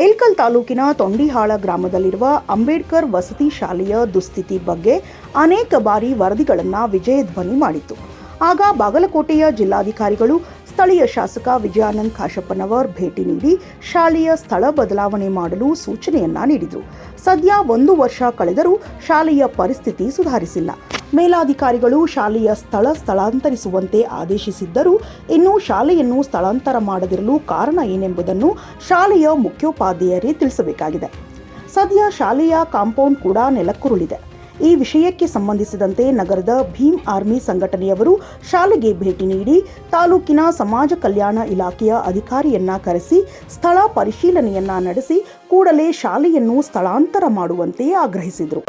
ಇಳಕಲ್ ತಾಲೂಕಿನ ತೊಂಡಿಹಾಳ ಗ್ರಾಮದಲ್ಲಿರುವ ಅಂಬೇಡ್ಕರ್ ವಸತಿ ಶಾಲೆಯ ದುಸ್ಥಿತಿ ಬಗ್ಗೆ ಅನೇಕ ಬಾರಿ ವರದಿಗಳನ್ನು ವಿಜಯಧ್ವನಿ ಮಾಡಿತ್ತು. ಆಗ ಬಾಗಲಕೋಟೆಯ ಜಿಲ್ಲಾಧಿಕಾರಿಗಳು ಸ್ಥಳೀಯ ಶಾಸಕ ವಿಜಯಾನಂದ್ ಕಾಶಪ್ಪನವರ್ ಭೇಟಿ ನೀಡಿ ಶಾಲೆಯ ಸ್ಥಳ ಬದಲಾವಣೆ ಮಾಡಲು ಸೂಚನೆಯನ್ನ ನೀಡಿದರು. ಸದ್ಯ 1 ವರ್ಷ ಕಳೆದರೂ ಶಾಲೆಯ ಪರಿಸ್ಥಿತಿ ಸುಧಾರಿಸಿಲ್ಲ. ಮೇಲಾಧಿಕಾರಿಗಳು ಶಾಲೆಯ ಸ್ಥಳಾಂತರಿಸುವಂತೆ ಆದೇಶಿಸಿದ್ದರೂ ಇನ್ನೂ ಶಾಲೆಯನ್ನು ಸ್ಥಳಾಂತರ ಮಾಡದಿರಲು ಕಾರಣ ಏನೆಂಬುದನ್ನು ಶಾಲೆಯ ಮುಖ್ಯೋಪಾಧ್ಯಾಯರೇ ತಿಳಿಸಬೇಕಾಗಿದೆ. ಸದ್ಯ ಶಾಲೆಯ ಕಾಂಪೌಂಡ್ ಕೂಡ ನೆಲಕ್ಕುರುಳಿದೆ. ಈ ವಿಷಯಕ್ಕೆ ಸಂಬಂಧಿಸಿದಂತೆ ನಗರದ ಭೀಮ್ ಆರ್ಮಿ ಸಂಘಟನೆಯವರು ಶಾಲೆಗೆ ಭೇಟಿ ನೀಡಿ ತಾಲೂಕಿನ ಸಮಾಜ ಕಲ್ಯಾಣ ಇಲಾಖೆಯ ಅಧಿಕಾರಿಯನ್ನ ಕರೆಸಿ ಸ್ಥಳ ಪರಿಶೀಲನೆಯನ್ನ ನಡೆಸಿ ಕೂಡಲೇ ಶಾಲೆಯನ್ನು ಸ್ಥಳಾಂತರ ಮಾಡುವಂತೆ ಆಗ್ರಹಿಸಿದರು.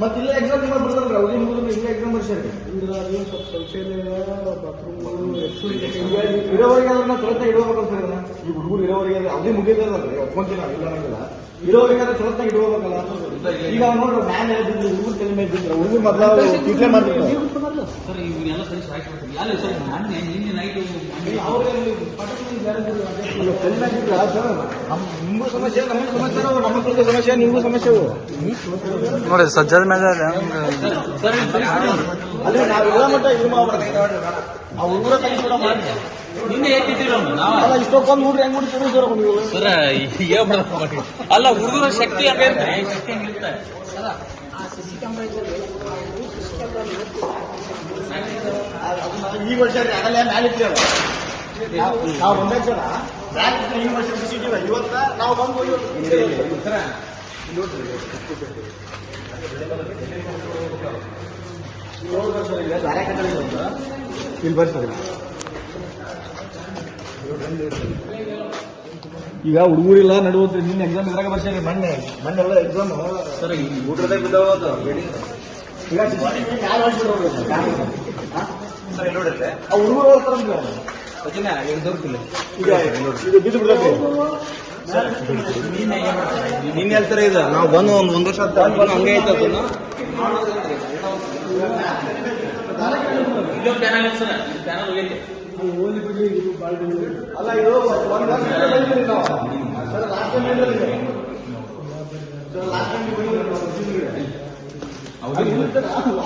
ಮತ್ತಿಲ್ಲ ಎಕ್ಸಾಮ್ ಬರ್ತಾರಲ್ಲ ಅವ್ರಿಗೆ ಇಲ್ಲ ಎಕ್ಸಾಮ್ ಬರ್ಸ್ಯಾರ ಇರೋವರೆಗೆ ಅದನ್ನ ಚಲೋತ್ತ ಇಡಬೇಕಲ್ಲ ಸರ್. ಈ ಹುಡುಗರು ಇರೋವರೆಗೆ ಅವ್ರಿಗೆ ಮುಗಿದಲ್ರಿ ಒಪ್ಕೊಂತೀನಿ ಇಲ್ಲ ಅನ್ನಂಗಿಲ್ಲ. ಇರೋವರೆಗೆ ಚಲೋತ್ತ ಇಡಬೇಕಲ್ಲ. ಈಗ ನೋಡ್ರಿ ಮ್ಯಾನ್ ಹುಡುಗರು ತಲೆ ಮೇಲೆ ಬಿದ್ದರೆ ಹುಡುಗರು ಮೊದಲು ಕಿಟ್ಲೆ ಮಾಡ್ತಾರೆ. ನಿಮಗೂ ಸಮಸ್ಯೆ ನಮಗೂ ಸಮಸ್ಯೆ ನಮ್ಮ ಮಕ್ಕಳಿಗೆ ಸಮಸ್ಯೆ ನಿಮಗೂ ಸಮಸ್ಯೆ ನೋಡಿ ಸಜ್ಜದ ಮೇಲೆ ಅಲ್ಲೇ ನಾವೆಲ್ಲ ಮಟ್ಟ ಇದು ಆ ಹುಡುಗರ ಕಲಿಸೋಣ ಮಾಡಿ ಇಷ್ಟೊಂದು ಹುಡುಗ್ರು ಹೆಂಗ್ ಹುಡುಗಿ ಅಲ್ಲ ಹುಡುಗರ ಶಕ್ತಿ ಈ ವರ್ಷ ಆಗಲೇ ಮ್ಯಾಲಿಟ್ರಿ ನಾವು ಒಂದೇ ಜನ ಈ ವರ್ಷ ಬಿಸಿಟ್ಟಿವ ಇವತ್ತ ನಾವು ಬಂದು ಇಲ್ಲಿ ಬರ್ತಾರೆ. ಈಗ ಹುಡುಗರಿಲ್ಲ ನಡುವಂತ್ರಿ ನಿನ್ನ ಎಕ್ಸಾಮ್ ಇದ್ರಾಗ ಬರ್ಸ್ಯಾರ ಮೊನ್ನೆಲ್ಲ ಎಕ್ಸಾಮ್ ಸರ್ ಊಟದಾಗ ಬಿದ್ದಾವ ಈಗ ನೋಡಿದ್ರೆ ಆ ಹುಡುಗರು ಈಗ ಬಿದ್ದು ಬಿಡ್ತಾರೆ. ನಿನ್ನ ಹೇಳ್ತಾರೆ ಇದು ನಾವು ಬಂದು ಒಂದು ವರ್ಷ ಹಂಗೆ ಐತೆ ಅದನ್ನು ಅಲ್ಲ ಇದು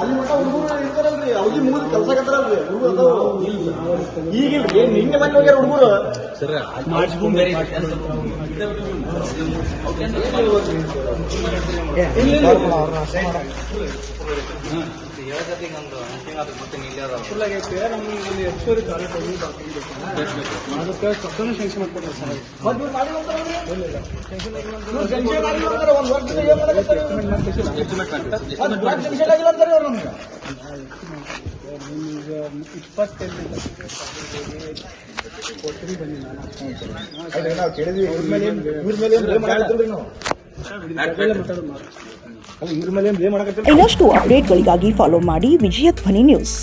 ಅಲ್ಲಿ ಮಟ್ಟ ಹುಡುಗರು ಇರ್ತಾರಲ್ರಿ ಅವ್ರಿಗೆ ಮುಗಿದು ಕೆಲಸ ಕತ್ತಾರಲ್ರಿ ಹುಡುಗರು ಈಗಿಲ್ರಿ ನಿನ್ನೆ ಮನೆ ಹೋಗ್ಯಾರ ಹುಡುಗರು ಸರ್ ಇನ್ನಷ್ಟು ಅಪ್ಡೇಟ್ಗಳಿಗಾಗಿ ಫಾಲೋ ಮಾಡಿ ವಿಜಯಧ್ವನಿ ನ್ಯೂಸ್.